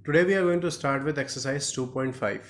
Today we are going to start with exercise 2.5.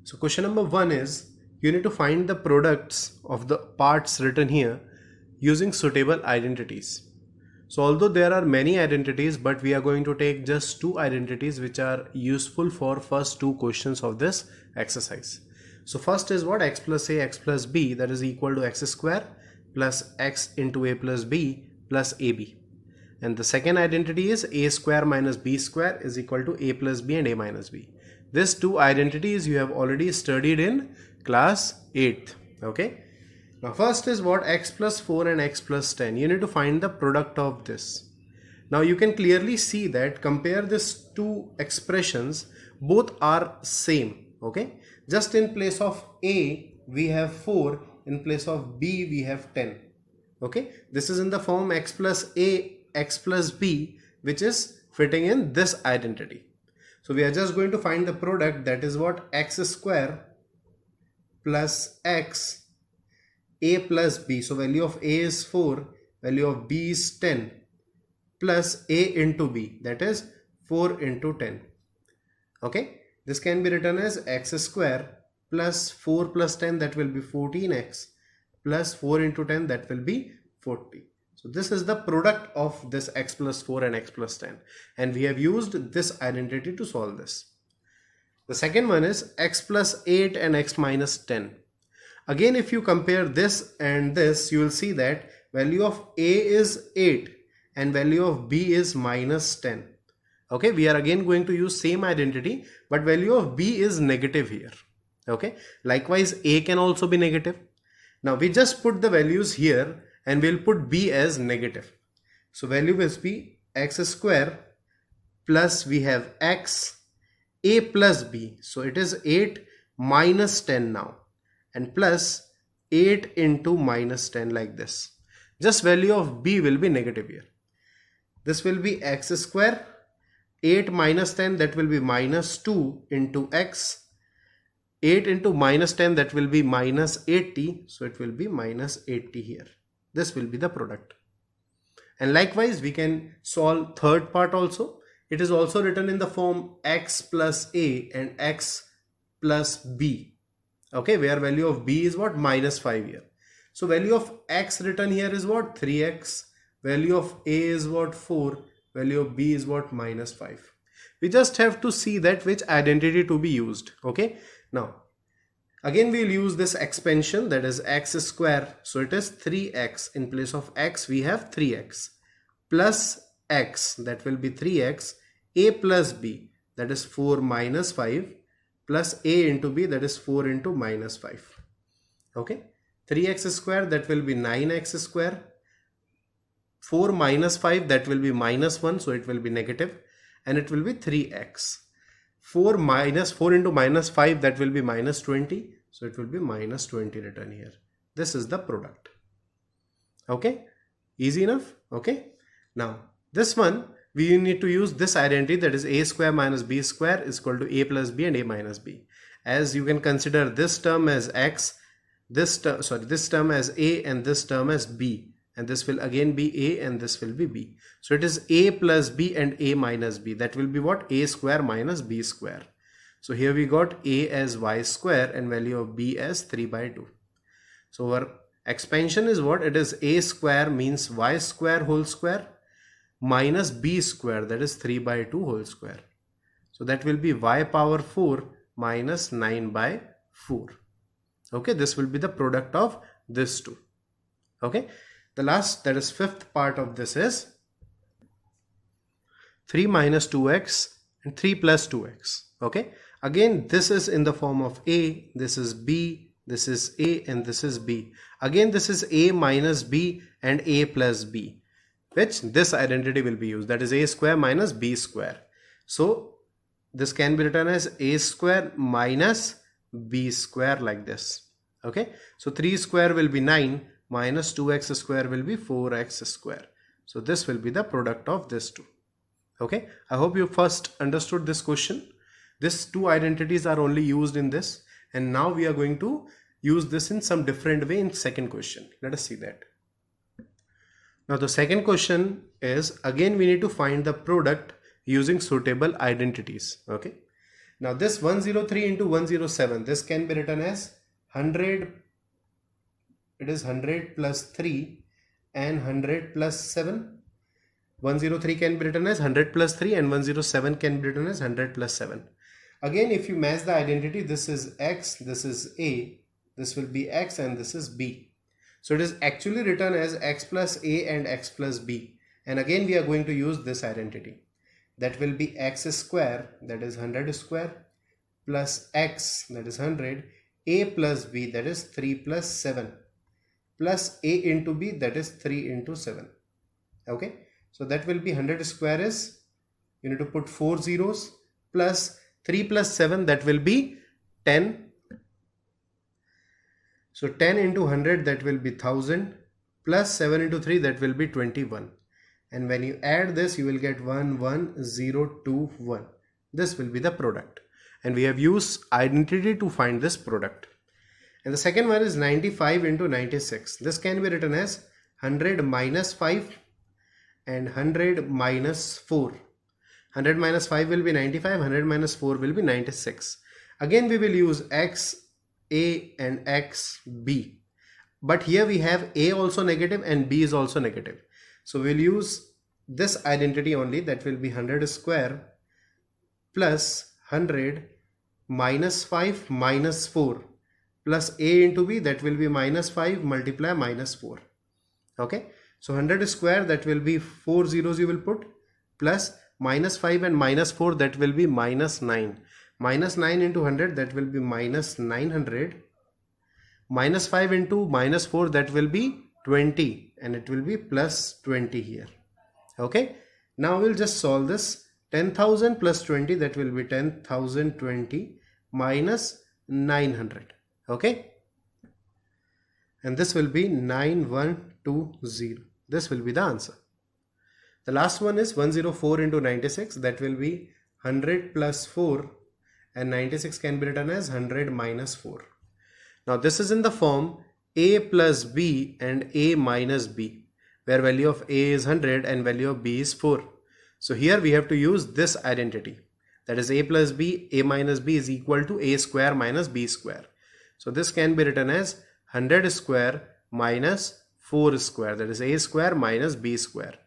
So question number 1 is you need to find the products of the parts written here using suitable identities. So although there are many identities, but we are going to take just two identities which are useful for first two questions of this exercise. So first is what? X plus a, x plus b, that is equal to x square plus x into a plus b plus ab. And the second identity is a square minus b square is equal to a plus b and a minus b. These two identities you have already studied in class 8th. Okay. Now first is what? X plus 4 and x plus 10. You need to find the product of this. Now you can clearly see that compare these two expressions, both are same. Okay. Just in place of a we have 4, in place of b we have 10. Okay. This is in the form x plus a, x plus b, which is fitting in this identity. So we are just going to find the product, that is what? X square plus x a plus b. So value of a is 4, value of b is 10 plus a into b, that is 4 into 10. Okay, this can be written as x square plus 4 plus 10, that will be 14x, plus 4 into 10, that will be 40. So this is the product of this x plus 4 and x plus 10, and we have used this identity to solve this. The second one is x plus 8 and x minus 10. Again, if you compare this and this, you will see that value of a is 8 and value of b is minus 10. Okay, we are again going to use same identity, but value of b is negative here. Okay, likewise a can also be negative. Now we just put the values here and we'll put b as negative. So value will be x square plus we have x a plus b. So it is 8 minus 10 now, and plus 8 into minus 10 like this. Just value of b will be negative here. This will be x square, 8 minus 10, that will be minus 2 into x. 8 into minus 10, that will be minus 80. So it will be minus 80 here. This will be the product. And likewise we can solve third part also. It is also written in the form x plus a and x plus b. Okay, where value of b is what? Minus 5 here. So value of x written here is what? 3x. Value of a is what? 4. Value of b is what? Minus 5. We just have to see that which identity to be used. Okay, now again we will use this expansion, that is x square. So it is 3x. In place of x we have 3x plus x, that will be 3x, a plus b, that is 4 minus 5, plus a into b, that is 4 into minus 5. Okay, 3x square, that will be 9x square, 4 minus 5, that will be minus 1, so it will be negative, and it will be 3x. 4 into minus 5, that will be minus 20, so it will be minus 20 written here. This is the product. Okay, easy enough. Okay, now this one we need to use this identity, that is a square minus b square is equal to a plus b and a minus b. As you can consider this term as x, this term as a, and this term as b, and this will again be a and this will be b. So it is a plus b and a minus b, that will be what? A square minus b square. So here we got a as y square and value of b as 3 by 2. So our expansion is what? It is a square means y square whole square minus b square, that is 3 by 2 whole square. So that will be y power 4 minus 9 by 4. Okay, this will be the product of this two. Okay, the last, that is fifth part of this is 3 minus 2x and 3 plus 2x. Okay, again this is in the form of a, this is b, this is a, and this is b. Again this is a minus b and a plus b, which this identity will be used, that is a square minus b square. So this can be written as a square minus b square like this. Okay, so 3 square will be 9 minus 2x square will be 4x square. So this will be the product of this two. Okay, I hope you first understood this question. These two identities are only used in this, and now we are going to use this in some different way in second question. Let us see that. Now the second question is, again we need to find the product using suitable identities. Okay. Now this 103 into 107, this can be written as 100. It is 100 plus 3 and 100 plus 7. 103 can be written as 100 plus 3 and 107 can be written as 100 plus 7. Again, if you match the identity, this is X, this is A, this will be X and this is B. So it is actually written as X plus A and X plus B. And again, we are going to use this identity. That will be X square, that is 100 square, plus X, that is 100, A plus B, that is 3 plus 7, plus A into B, that is 3 into 7. Okay. So that will be 100 square is, you need to put 4 zeros, plus 3 plus 7, that will be 10. So 10 into 100, that will be 1000, plus 7 into 3, that will be 21. And when you add this, you will get 11021. This will be the product. And we have used identity to find this product. And the second one is 95 into 96. This can be written as 100 minus 5 and 100 minus 4. 100 minus 5 will be 95, 100 minus 4 will be 96. Again, we will use X, A and X, B. But here we have A also negative and B is also negative. So we'll use this identity only, that will be 100 square plus 100 minus 5 minus 4 plus A into B, that will be minus 5 multiply minus 4. Okay. So 100 square, that will be 4 zeros you will put, plus minus 5 and minus 4, that will be minus 9. Minus 9 into 100, that will be minus 900. Minus 5 into minus 4, that will be 20, and it will be plus 20 here. Okay. Now we'll just solve this. 10,000 plus 20, that will be 10,020 minus 900. Okay. And this will be 9120. This will be the answer. The last one is 104 into 96. That will be 100 plus 4, and 96 can be written as 100 minus 4. Now this is in the form A plus B and A minus B, where value of A is 100 and value of B is 4. So here we have to use this identity. That is A plus B, A minus B is equal to A square minus B square. So this can be written as 100 square minus 4 square, that is A square minus B square.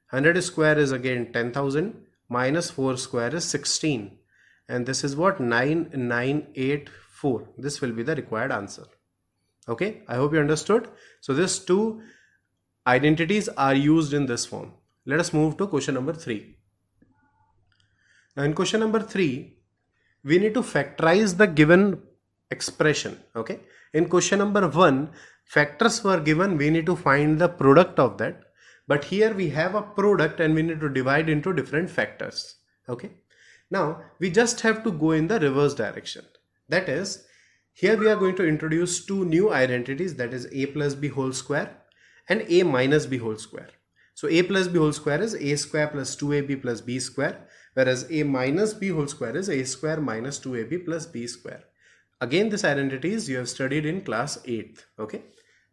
100 square is again 10,000 minus 4 square is 16, and this is what 9984. This will be the required answer. Okay, I hope you understood. So these two identities are used in this form. Let us move to question number 3. Now in question number 3, we need to factorize the given expression. Okay, in question number 1, factors were given, we need to find the product of that. But here we have a product and we need to divide into different factors. Okay. Now we just have to go in the reverse direction. That is, here we are going to introduce two new identities, that is A plus B whole square and A minus B whole square. So A plus B whole square is A square plus 2AB plus B square, whereas A minus B whole square is A square minus 2AB plus B square. Again, this identities you have studied in class 8th. Okay.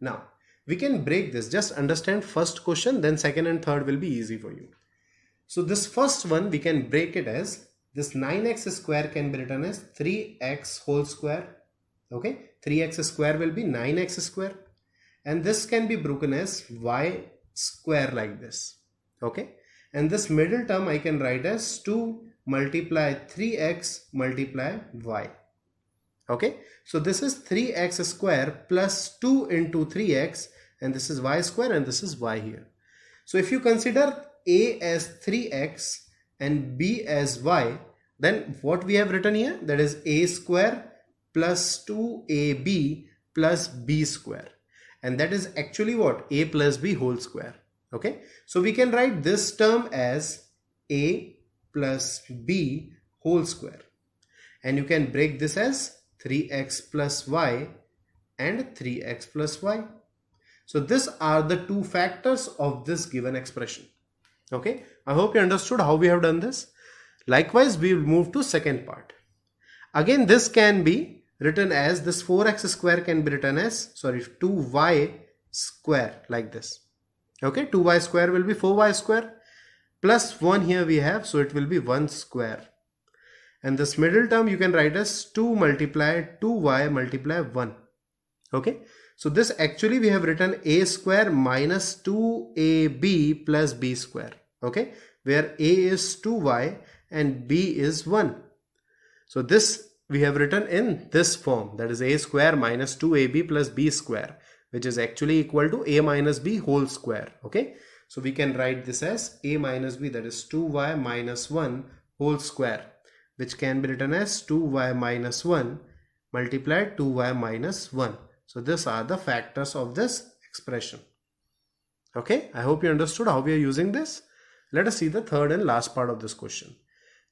Now we can break this. Just understand first question, then second and third will be easy for you. So this first one we can break it as, this 9x square can be written as 3x whole square. Okay, 3x square will be 9x square, and this can be broken as y square like this. Okay, and this middle term I can write as 2 multiply 3x multiply y. Okay, so this is 3x square plus 2 into 3x, and this is y square and this is y here. So if you consider A as 3x and B as y, then what we have written here, that is A square plus 2AB plus B square, and that is actually what, A plus B whole square. Okay, so we can write this term as A plus B whole square, and you can break this as 3x plus y and 3x plus y. So these are the two factors of this given expression. Okay, I hope you understood how we have done this. Likewise, we will move to second part. Again, this can be written as, this 4x square can be written as, 2y square like this. Okay, 2y square will be 4y square, plus 1 here we have, so it will be 1 square. And this middle term you can write as 2 multiply 2y multiply 1. Okay, so this actually we have written a square minus 2ab plus b square. Okay, where a is 2y and b is 1. So this we have written in this form, that is a square minus 2ab plus b square, which is actually equal to a minus b whole square. Okay, so we can write this as a minus b, that is 2y minus 1 whole square, which can be written as 2y minus 1 multiplied 2y minus 1. So these are the factors of this expression. Okay, I hope you understood how we are using this. Let us see the third and last part of this question.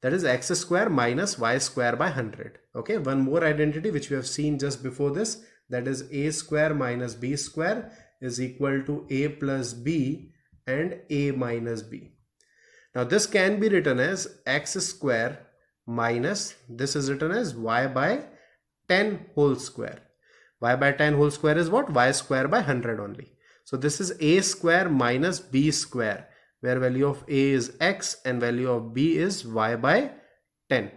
That is x square minus y square by 100. Okay, one more identity which we have seen just before this, that is a square minus b square is equal to a plus b and a minus b. Now this can be written as x square minus, this is written as y by 10 whole square. Y by 10 whole square is what? Y square by 100 only. So this is a square minus b square, where value of a is x and value of b is y by 10.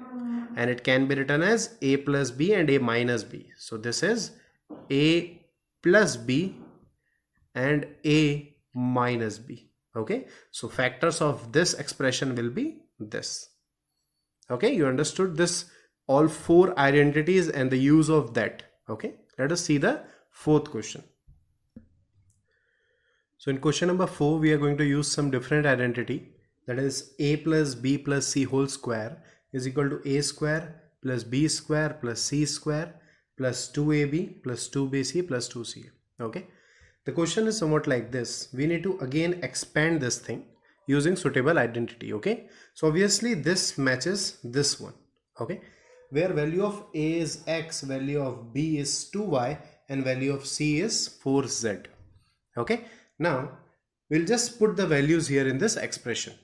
And it can be written as a plus b and a minus b. So this is a plus b and a minus b. Okay, so factors of this expression will be this. Okay, you understood this, all four identities and the use of that. Okay, let us see the fourth question. So in question number 4, we are going to use some different identity, that is a plus b plus c whole square is equal to a square plus b square plus c square plus 2ab plus 2bc plus 2c. Okay, the question is somewhat like this. We need to again expand this thing using suitable identity. Okay, so obviously this matches this one. Okay, where value of a is x, value of b is 2y and value of c is 4z. Okay, now we'll just put the values here in this expression.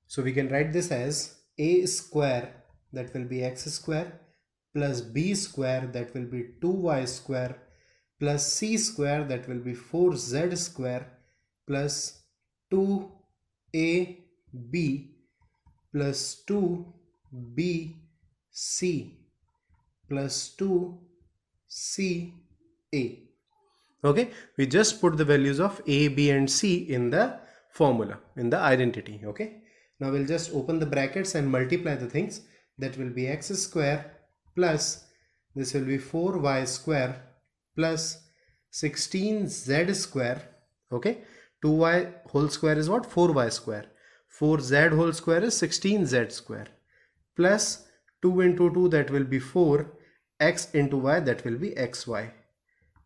So we can write this as a square, that will be x square, plus b square, that will be 2y square, plus c square, that will be 4z square, plus 2ab plus 2bc plus 2ca. Okay, we just put the values of a, b and c in the formula, in the identity. Okay, now we'll just open the brackets and multiply the things. That will be x square plus this will be 4y square plus 16z square. Okay, 2y whole square is what? 4y square. 4z whole square is 16z square plus 2 into 2, that will be 4, x into y, that will be xy,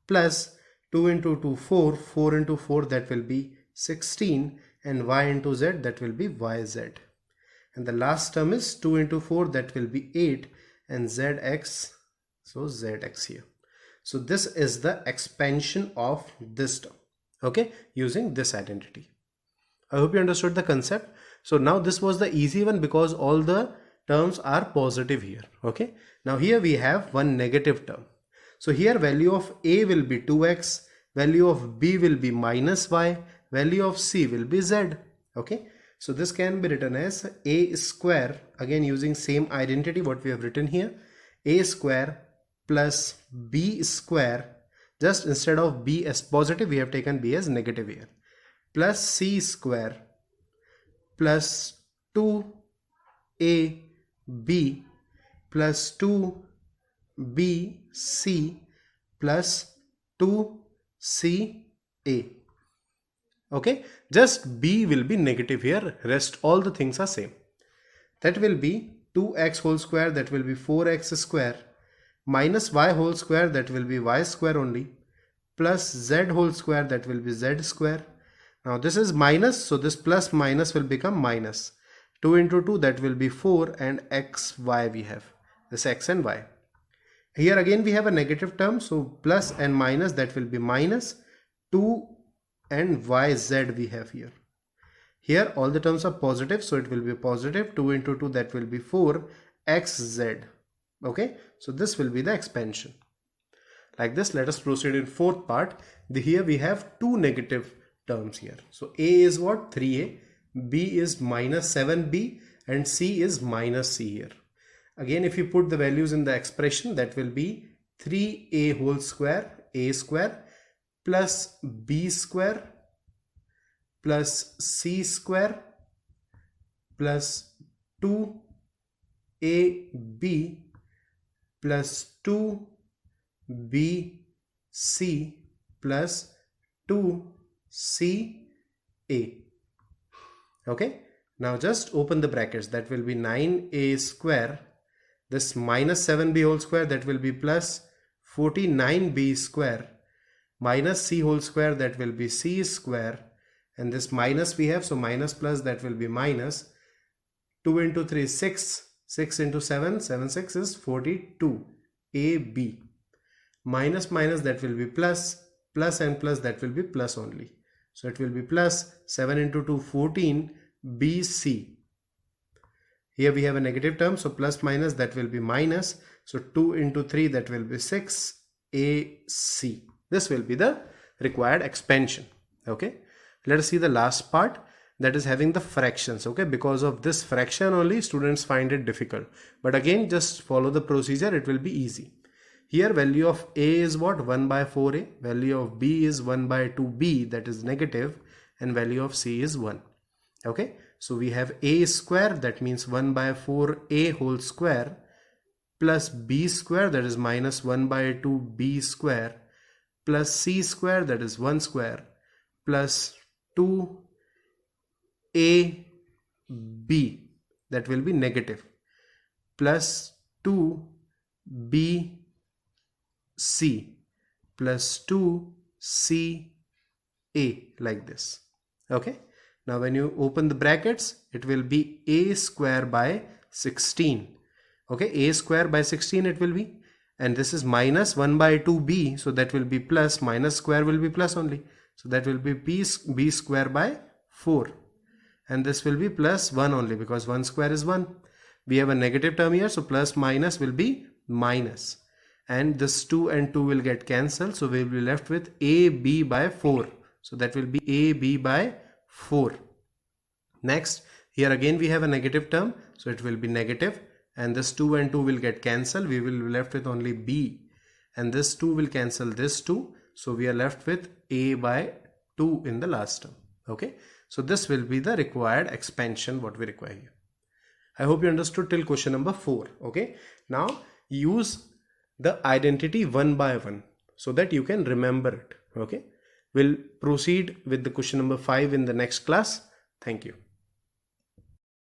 plus 2 into 2 4, 4 into 4, that will be 16, and y into z, that will be yz. And the last term is 2 into 4, that will be 8, and zx, so zx here. So this is the expansion of this term, okay, using this identity. I hope you understood the concept. So now this was the easy one because all the terms are positive here. Okay, now here we have one negative term. So here value of a will be 2x, value of b will be minus y, value of c will be z. Okay, so this can be written as a square, again using same identity what we have written here, a square plus b square, just instead of b as positive we have taken b as negative here, plus c square plus 2ab plus 2bc plus 2ca. Okay, just b will be negative here, rest all the things are same. That will be 2x whole square, that will be 4x square, minus y whole square, that will be y square only, plus z whole square, that will be z square. Now this is minus, so this plus minus will become minus. 2 into 2, that will be 4, and xy we have, this x and y. Here again we have a negative term, so plus and minus, that will be minus 2 and yz we have here. Here all the terms are positive, so it will be positive. 2 into 2, that will be 4 xz. Okay, so this will be the expansion. Like this, let us proceed in fourth part. Here we have two negative terms here. So a is what? 3a, B is minus 7B, and C is minus C here. Again, if you put the values in the expression, that will be 3A whole square, A square, plus B square, plus C square, plus 2AB, plus 2BC, plus 2CA. Okay, now just open the brackets. That will be 9A square, this minus 7B whole square, that will be plus 49B square, minus C whole square, that will be C square, and this minus we have, so minus plus, that will be minus. 2 into 3 is 6, 6 into 7, 7 6 is 42, AB. Minus minus, that will be plus, plus and plus, that will be plus only. So it will be plus 7 into 2, 14, BC. Here we have a negative term, so plus minus, that will be minus. So 2 into 3, that will be 6, AC. This will be the required expansion. Okay, let us see the last part, that is having the fractions. Okay, because of this fraction only students find it difficult, but again just follow the procedure, it will be easy. Here value of A is what? 1 by 4A, value of B is 1 by 2B, that is negative, and value of C is 1. Okay, so we have A square, that means 1 by 4A whole square, plus B square, that is minus 1 by 2B square, plus C square, that is 1 square, plus 2AB, that will be negative, plus 2BC, plus 2CA, like this. Okay, now when you open the brackets, it will be A square by 16. Okay, A square by 16 it will be, and this is minus 1 by 2B, so that will be plus, minus square will be plus only, so that will be B square by 4, and this will be plus 1 only, because 1 square is 1. We have a negative term here, so plus minus will be minus, and this 2 and 2 will get cancelled, so we will be left with AB by 4, so that will be AB by 4. Next, here again we have a negative term, so it will be negative, and this 2 and 2 will get cancelled, we will be left with only B, and this 2 will cancel this 2, so we are left with A by 2 in the last term. Okay, so this will be the required expansion what we require here. I hope you understood till question number 4. Okay, now use the identity one by one so that you can remember it. Okay, we'll proceed with the question number 5 in the next class. Thank you.